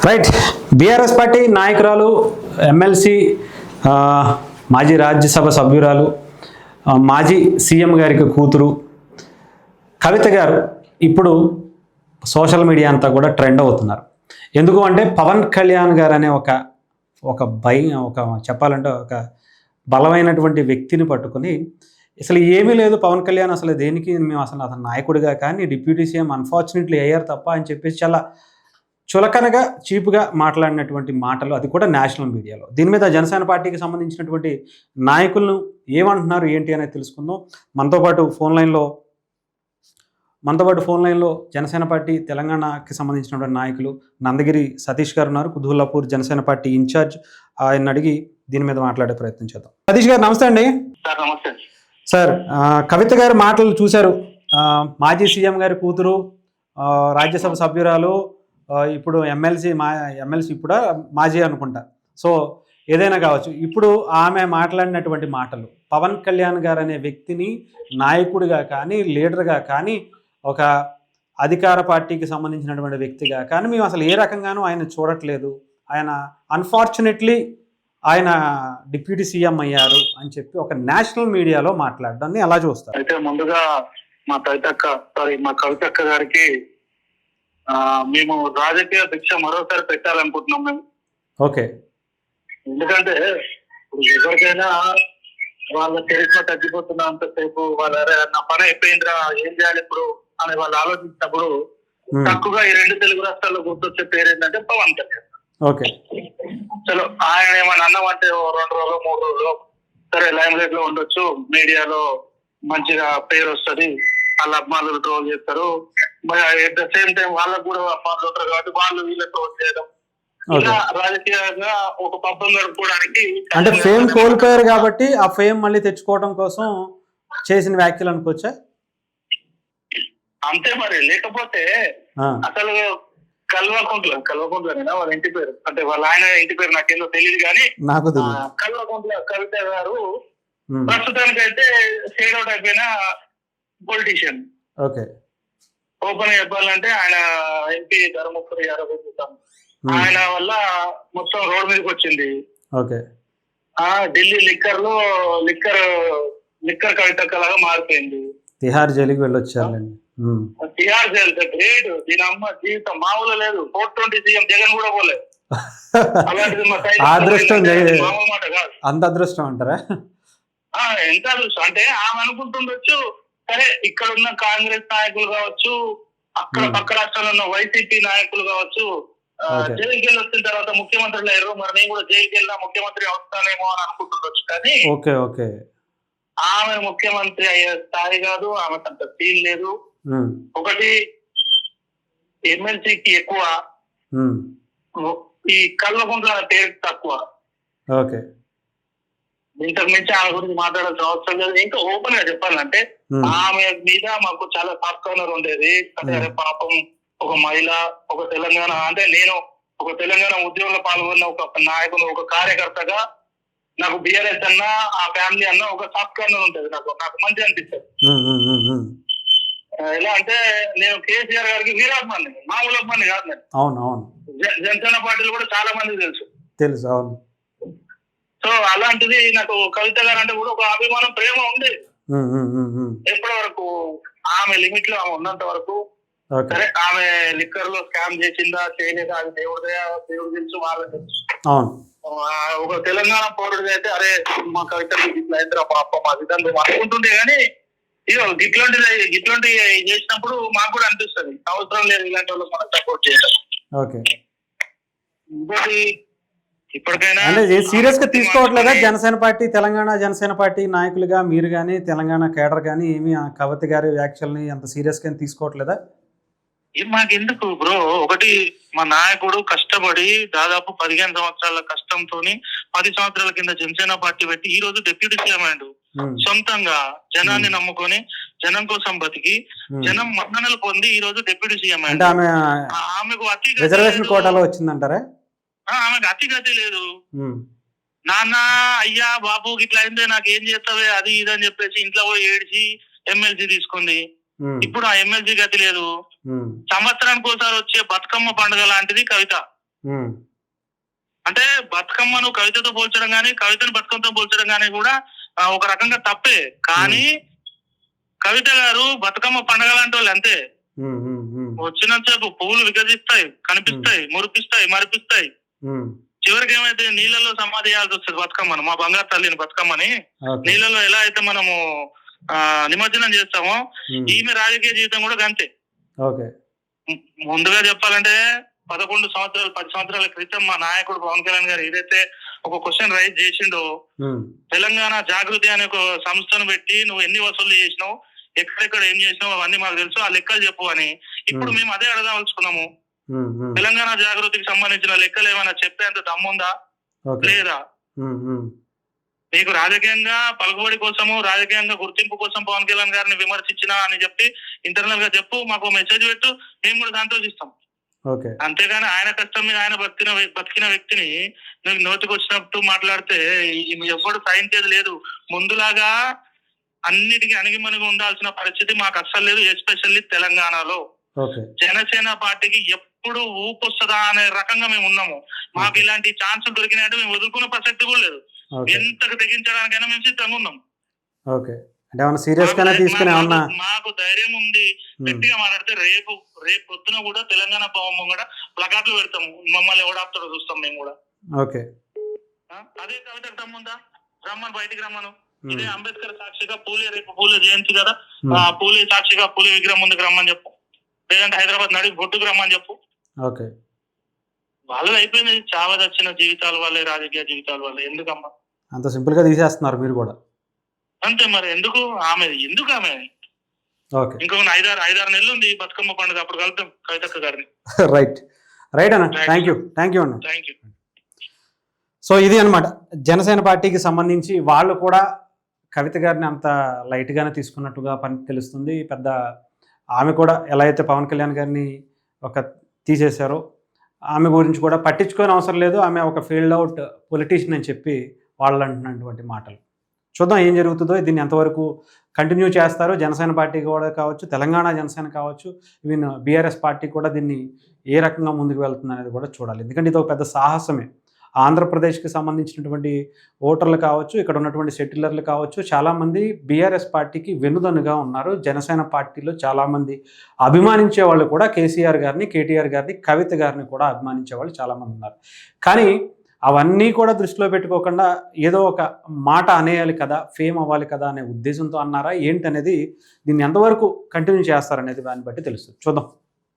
Right. BRS party నాయకురాలు, MLC, మాజీ రాజ్యసభ సభ్యురాలు, మాజీ సీఎం గారికి కూతురు కవిత గారు ఇప్పుడు సోషల్ మీడియా అంతా కూడా ట్రెండ్ అవుతున్నారు. ఎందుకు అంటే పవన్ కళ్యాణ్ గారు అనే ఒక చెప్పాలంటే ఒక బలమైనటువంటి వ్యక్తిని పట్టుకొని అసలు ఏమీ లేదు పవన్ కళ్యాణ్ అసలు దేనికి మేము అతను నాయకుడిగా కానీ డిప్యూటీ సీఎం అన్ఫార్చునేట్లీ అయ్యారు తప్ప అని చెప్పేసి చాలా చులకనగా చీపుగా మాట్లాడినటువంటి మాటలు, అది కూడా నేషనల్ మీడియాలో. దీని మీద జనసేన పార్టీకి సంబంధించినటువంటి నాయకులను ఏమంటున్నారు ఏంటి అనేది తెలుసుకుందాం. మనతో పాటు ఫోన్ లైన్లో జనసేన పార్టీ తెలంగాణకి సంబంధించినటువంటి నాయకులు నందగిరి సతీష్ గారు ఉన్నారు. Quthbullapur Janasena party incharge. ఆయన అడిగి దీని మీద మాట్లాడే ప్రయత్నం చేద్దాం. సతీష్ గారు నమస్తే అండి. నమస్తే సార్, కవిత గారి మాటలు చూశారు. మాజీ సీఎం గారి కూతురు, రాజ్యసభ సభ్యురాలు, ఇప్పుడు ఎమ్మెల్సీ ఇప్పుడు మాజీ అనుకుంటా. సో ఏదైనా కావచ్చు. ఇప్పుడు ఆమె మాట్లాడినటువంటి మాటలు పవన్ కళ్యాణ్ గారు అనే వ్యక్తిని నాయకుడిగా కానీ, లీడర్గా కానీ, ఒక అధికార పార్టీకి సంబంధించినటువంటి వ్యక్తిగా కానీ మేము అసలు ఏ రకంగానూ ఆయన చూడట్లేదు. ఆయన అన్ఫార్చునేట్లీ ఆయన డిప్యూటీ సీఎం అయ్యారు అని చెప్పి ఒక నేషనల్ మీడియాలో మాట్లాడడాన్ని ఎలా చూస్తారు? అయితే ముందుగా మా కవితక్క గారికి మేము రాజకీయ భిక్ష మరోసారి పెట్టాలనుకుంటున్నాం మేము. ఓకే. ఎందుకంటే ఎవరికైనా వాళ్ళ చరిత్ర తగ్గిపోతున్నంతసేపు వాళ్ళ నా పని అయిపోయిందిరా ఏం చేయాలి ఇప్పుడు అని వాళ్ళు ఆలోచించినప్పుడు తక్కువగా ఈ రెండు తెలుగు రాష్ట్రాల్లో గుర్తొచ్చే పేరు ఏంటంటే పవన్ కళ్యాణ్. ఓకే. చలో ఆయన ఏమైనా అన్నామంటే 2 రోజులు 3 రోజులు సరే లైమ్ లైట్ లో ఉండొచ్చు, మీడియాలో మంచిగా పేరు వస్తుంది, వాళ్ళ అభిమానులు ట్రోల్ చేస్తారు. ఎట్ ద సేమ్ టైం వాళ్ళకు కూడా అభిమానులు ఉంటారు కాబట్టి వాళ్ళు వీళ్ళ ట్రోల్ చేయడం, ఇలా రాజకీయంగా ఒక పబ్బం గడుపుకోవడానికి అంటే ఫేమ్ కోల్పోయారు కాబట్టి ఆ ఫేమ్ మళ్ళీ తెచ్చుకోవడం కోసం చేసిన వ్యాఖ్యలు అనుకోవచ్చా? అంతే మరి. లేకపోతే అసలు కల్వకుంట్ల వాళ్ళ ఇంటి పేరు, అంటే వాళ్ళ ఆయన ఇంటి పేరు నాకేందో తెలియదు కానీ కల్వకుంట్ల కవిత గారు ప్రస్తుతానికైతే షేడ్ అవుట్ అయిపోయిన పొలిటీషియన్. ఓకే. ఓపెన్ చెప్పాలంటే ఆయన ఎంపీ ధర్మపురి ఆయన వల్ల మొత్తం రోడ్ మీదకి వచ్చింది. ఓకే. ఢిల్లీ లిక్కర్ కవితక్కలాగా మారిపోయింది. తిహార్ జైలుకి వెళ్ళొచ్చారండి. Tihar jail great. దీని అమ్మ జీవితం మామూలు లేదు. 420 సీఎం జగన్ కూడా పోలేదు. అలాంటిది అదృష్టం మామూలు మాట కాదు. అంత అదృష్టం అంటారా? ఎంత అదృష్టం అంటే ఆమె అనుకుంటుండొచ్చు, సరే ఇక్కడ ఉన్న కాంగ్రెస్ నాయకులు కావచ్చు, అక్కడ పక్క రాష్ట్రంలో ఉన్న వైసీపీ నాయకులు కావచ్చు, జైలుకి వెళ్ళి వచ్చిన తర్వాత ముఖ్యమంత్రులు అయ్యారు, మరి నేను కూడా జైలుకి వెళ్ళినా ముఖ్యమంత్రి అవుతానేమో అని అనుకుంటుండొచ్చు. కానీ ఆమె ముఖ్యమంత్రి అయ్యే స్థాయి కాదు, ఆమెకు అంత ఫీల్ లేదు. ఒకటి ఎమ్మెల్సీకి ఎక్కువ, ఈ కల్వకుంట్ల పేరు తక్కువ. ఇంతకు మించి ఆమె గురించి మాట్లాడాల్సిన అవసరం లేదు. ఇంకా ఓపెన్ గా చెప్పాలంటే ఆమె మీద మాకు చాలా సాఫ్ట్ కార్నర్ ఉండేది. అంటే పాపం ఒక మహిళ, ఒక తెలంగాణ, అంటే నేను ఒక తెలంగాణ ఉద్యమంలో పాల్గొన్న ఒక నాయకుడు, ఒక కార్యకర్తగా నాకు బీఆర్ఎస్ అన్నా ఆ ఫ్యామిలీ అన్నా ఒక సాఫ్ట్ కార్నర్ ఉంటుంది. నాకు మంచి అనిపిస్తుంది. ఎలా అంటే నేను కేసీఆర్ గారికి వీరాభిమాని, మామూలు అభిమాని కాదు నేను. జనసేన పార్టీలు కూడా చాలా మందికి తెలుసు. అవును. సో అలాంటిది నాకు కవిత గారు అంటే కూడా ఒక అభిమానం, ప్రేమ ఉంది. ఎప్పటి వరకు ఆమె లిమిట్ లో ఆమె ఉన్నంత వరకు సరే. ఆమె లిక్కర్ లో స్కామ్ చేసిందా చేయలేదా అది దేవుడు తెలుసు, వాళ్ళకి తెలుసు. ఒక తెలంగాణ పౌరుడిగా అయితే అరే మా కవిత ఇట్లా అయితే పాపం మా విధానం అనుకుంటుండే, కానీ ఇదో ఇట్లాంటి చేసినప్పుడు మాకు కూడా అనిపిస్తుంది అవసరం లేదు ఇలాంటి వాళ్ళకి మనం సపోర్ట్ చేయడం. ఇంకోటి ఇప్పటికైనా సీరియస్ గా తీసుకోవట్లేదా తెలంగాణ జనసేన పార్టీ నాయకులుగా మీరు కానీ తెలంగాణ కేడర్ కానీ ఏమి కవిత గారి వ్యాఖ్యల్ని అంత సీరియస్ గా తీసుకోవట్లేదా? మాకెందుకు బ్రో, ఒకటి మా నాయకుడు కష్టపడి దాదాపు 15 సంవత్సరాల కష్టంతో 10 సంవత్సరాల కింద జనసేన పార్టీ పెట్టి ఈ రోజు డిప్యూటీ సీఎం అయ్యాడు. సొంతంగా జనాన్ని నమ్ముకొని జనం కోసం బతికి జనం మన్ననలు పొంది ఈ రోజు డిప్యూటీ సీఎం అయ్యాడు. ఆమెకు రిజర్వేషన్ కోటాలో వచ్చిందంటారా? ఆమెకు అతిగతి లేదు. నాన్న అయ్యా బాబు ఇట్లా అయిందే నాకు ఏం చేస్తావే అది ఇది అని చెప్పేసి ఇంట్లో ఏడ్చి ఎమ్మెల్సీ తీసుకుంది. ఇప్పుడు ఆ ఎమ్మెల్సీ గతి లేదు. సంవత్సరానికి ఒకసారి వచ్చే బతుకమ్మ పండుగ లాంటిది కవిత. అంటే బతుకమ్మను కవితతో పోల్చడం కానీ కవితను బతుకమ్మతో పోల్చడం కానీ కూడా ఒక రకంగా తప్పే. కానీ కవిత గారు బతుకమ్మ పండగ లాంటి వాళ్ళు అంతే. వచ్చినంతసేపు పువ్వులు వికసిస్తాయి, కనిపిస్తాయి, మురిపిస్తాయి, మరిపిస్తాయి. చివరికి ఏమైతే నీళ్ళలో సమాధి చేయాల్సి వస్తుంది బతుకమ్మను, మా బంగారు తల్లిని బతుకమ్మని నీళ్ళలో ఎలా అయితే మనము నిమజ్జనం చేస్తామో ఈమె రాజకీయ జీవితం కూడా గంతే. ముందుగా చెప్పాలంటే 11 సంవత్సరాలు 10 సంవత్సరాల క్రితం మా నాయకుడు పవన్ కళ్యాణ్ గారు ఏదైతే ఒక క్వశ్చన్ రైజ్ చేసిండో, తెలంగాణ జాగృతి అనే ఒక సంస్థను పెట్టి నువ్వు ఎన్ని వసూలు చేసినావు, ఎక్కడెక్కడ ఏం చేసినావు అవన్నీ మాకు తెలుసు, ఆ లెక్కలు చెప్పు అని. ఇప్పుడు మేము అదే అడగదలుచుకున్నాము. తెలంగాణ జాగృతికి సంబంధించిన లెక్కలు ఏమైనా చెప్పేంత దమ్ముందా లేదా? నీకు రాజకీయంగా పలుకుబడి కోసము, రాజకీయంగా గుర్తింపు కోసం పవన్ కళ్యాణ్ గారిని విమర్శించినా అని చెప్పి ఇంటర్నల్ గా చెప్పు, మాకు మెసేజ్ పెట్టు, మేము కూడా సంతోషిస్తాం. అంతేగాని ఆయన కష్టం మీద ఆయన బతికిన వ్యక్తిని నువ్వు నోటికి వచ్చినట్టు మాట్లాడితే ఎవరు సహించేది లేదు. ముందులాగా అన్నిటికీ అణిగిమణిగి ఉండాల్సిన పరిస్థితి మాకు అస్సలు లేదు. ఎస్పెషల్లీ తెలంగాణలో జనసేన పార్టీకి ఎప్పుడు ఊపొస్తుందా అనే రకంగా మేము ఉన్నాము. మాకు ఇలాంటి ఛాన్స్ దొరికినట్టు మేము వదులుకునే ప్రసక్తి కూడా లేదు. ఎంతకు తెగించడానికైనా మేము సిద్ధంగా ఉన్నాం. మాకు ధైర్యం ఉంది. గట్టిగా మాట్లాడితే రేపు పొద్దున కూడా తెలంగాణ భవన్ కూడా ప్లకార్డులు పెడతాము. మమ్మల్ని ఎవడాపుతాడో చూస్తాం మేము కూడా. అదే కవితకు దమ్ముందా? రమ్మను, బయటికి రమ్మను. ఇదే అంబేద్కర్ సాక్షిగా రేపు పూలే జయంతి కదా, పూలే సాక్షిగా పూలే విగ్రహం ముందుకు రమ్మని చెప్పు, లేదంటే హైదరాబాద్ నడికి బొట్టుకు రమ్మని చెప్పు. వాళ్ళది అయిపోయింది. చావదచ్చిన జీవితాల వల్లే, రాజకీయ జీవితాల వల్లే. ఎందుకమ్మా అంత సింపుల్ గా తీసేస్తున్నారు మీరు కూడా? అంతే మరి. ఎందుకు ఆమె ఇంకొక 5-6 నెలలు ఉంది బతుకమ్మ పండుగ, అప్పుడు కలుద్దాం కవితక్క గారిని. రైట్ అన్న, థ్యాంక్ యూ అన్న. Thank you. సో ఇది అనమాట జనసేన పార్టీకి సంబంధించి. వాళ్ళు కూడా కవిత గారిని అంత లైట్గానే తీసుకున్నట్టుగా పని తెలుస్తుంది. పెద్ద ఆమె కూడా ఎలా అయితే పవన్ కళ్యాణ్ గారిని తీసేశారో ఆమె గురించి కూడా పట్టించుకోని అవసరం లేదు. ఆమె ఒక ఫీల్డ్ అవుట్ పొలిటీషియన్ అని చెప్పి వాళ్ళు అంటున్నటువంటి మాటలు. చూద్దాం ఏం జరుగుతుందో, దీన్ని ఎంతవరకు కంటిన్యూ చేస్తారో. జనసేన పార్టీ కూడా కావచ్చు, తెలంగాణ జనసేన కావచ్చు, ఈవెన్ బీఆర్ఎస్ పార్టీ కూడా దీన్ని ఏ రకంగా ముందుకు వెళ్తుంది అనేది కూడా చూడాలి. ఎందుకంటే ఇది ఒక పెద్ద సాహసమే. ఆంధ్రప్రదేశ్కి సంబంధించినటువంటి ఓటర్లు కావచ్చు, ఇక్కడ ఉన్నటువంటి సెటిలర్లు కావచ్చు, చాలామంది బీఆర్ఎస్ పార్టీకి వెన్నుదన్నుగా ఉన్నారు. జనసేన పార్టీలో చాలామంది అభిమానించే వాళ్ళు కూడా కేసీఆర్ గారిని, కేటీఆర్ గారిని, కవిత గారిని కూడా అభిమానించే వాళ్ళు చాలామంది ఉన్నారు. కానీ అవన్నీ కూడా దృష్టిలో పెట్టుకోకుండా ఏదో ఒక మాట అనేయాలి కదా, ఫేమ్ అవ్వాలి కదా అనే ఉద్దేశంతో అన్నారా ఏంటనేది, దీన్ని ఎంతవరకు కంటిన్యూ చేస్తారనేది దాన్ని బట్టి తెలుస్తుంది. చూద్దాం.